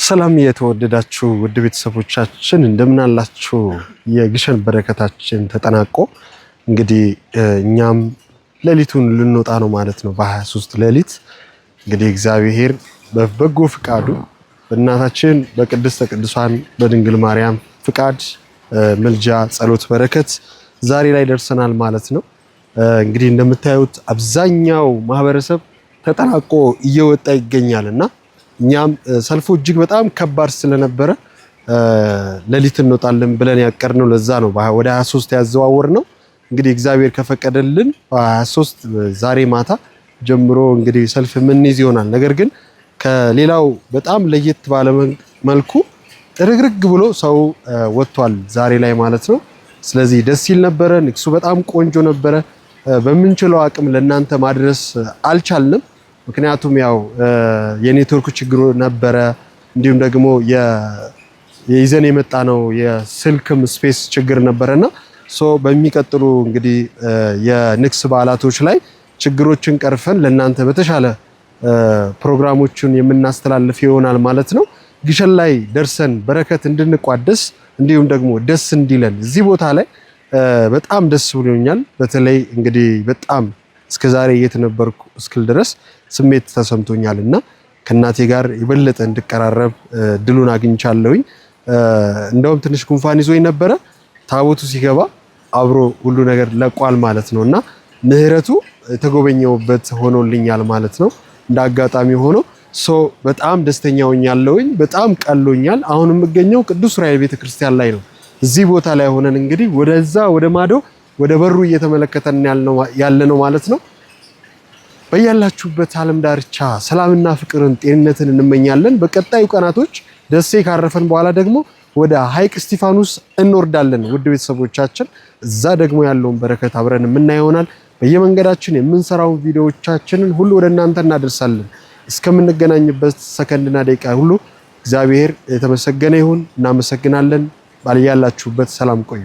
ሰላም የተወደዳችሁ ውድ ቤተሰቦቻችን እንደምን አላችሁ? የግሸን በረከታችን ተጠናቆ እንግዲህ እኛም ሌሊቱን ልንወጣ ነው ማለት ነው። በ23 ሌሊት እንግዲህ እግዚአብሔር በበጎ ፍቃዱ በእናታችን በቅድስተ ቅዱሳን በድንግል ማርያም ፍቃድ መልጃ ጸሎት በረከት ዛሬ ላይ ደርሰናል ማለት ነው። እንግዲህ እንደምታዩት አብዛኛው ማህበረሰብ ተጠናቆ እየወጣ ይገኛልና እኛም ሰልፉ እጅግ በጣም ከባድ ስለነበረ ሌሊት እንወጣለን ብለን ያቀርነው ለዛ ነው ወደ 23 ያዘዋወር ነው። እንግዲህ እግዚአብሔር ከፈቀደልን በ23 ዛሬ ማታ ጀምሮ እንግዲህ ሰልፍ ምንይዝ ይሆናል። ነገር ግን ከሌላው በጣም ለየት ባለ መልኩ ጥርግርግ ብሎ ሰው ወጥቷል ዛሬ ላይ ማለት ነው። ስለዚህ ደስ ይል ነበረ። ንግሱ በጣም ቆንጆ ነበረ። በምንችለው አቅም ለእናንተ ማድረስ አልቻልንም። ምክንያቱም ያው የኔትወርክ ችግር ነበረ። እንዲሁም ደግሞ የይዘን የመጣ ነው የስልክም ስፔስ ችግር ነበረና በሚቀጥሉ እንግዲህ የንግስ በዓላቶች ላይ ችግሮችን ቀርፈን ለእናንተ በተሻለ ፕሮግራሞችን የምናስተላልፍ ይሆናል ማለት ነው። ግሸን ላይ ደርሰን በረከት እንድንቋደስ እንዲሁም ደግሞ ደስ እንዲለን እዚህ ቦታ ላይ በጣም ደስ ብሎኛል። በተለይ እንግዲህ በጣም እስከዛሬ እየተነበርኩ እስክል ድረስ ስሜት ተሰምቶኛልና ከናቴ ጋር የበለጠ እንድቀራረብ ድሉን አግኝቻለሁኝ። እንደውም ትንሽ ጉንፋን ይዞኝ ነበረ። ታቦቱ ሲገባ አብሮ ሁሉ ነገር ለቋል ማለት ነውና ምህረቱ የተጎበኘውበት ሆኖልኛል ማለት ነው። እንደ አጋጣሚ ሆኖ በጣም ደስተኛ ሆኛለሁኝ። በጣም ቀሎኛል። አሁን የምገኘው ቅዱስ ዑራኤል ቤተክርስቲያን ላይ ነው። እዚህ ቦታ ላይ ሆነን እንግዲህ ወደዛ ወደ ማዶ ወደ በሩ እየተመለከተን ያለነው ማለት ነው። በያላችሁበት ዓለም ዳርቻ ሰላምና ፍቅርን ጤንነትን እንመኛለን። በቀጣዩ ቀናቶች ደሴ ካረፈን በኋላ ደግሞ ወደ ሐይቅ እስጢፋኖስ እንወርዳለን። ውድ ቤተሰቦቻችን እዛ ደግሞ ያለውን በረከት አብረን የምናየው ይሆናል። በየመንገዳችን የምንሰራው ቪዲዮዎቻችንን ሁሉ ወደ እናንተ እናደርሳለን። እስከምንገናኝበት ሰከንድና ደቂቃ ሁሉ እግዚአብሔር የተመሰገነ ይሁን። እናመሰግናለን። ባልያላችሁበት ሰላም ቆዩ።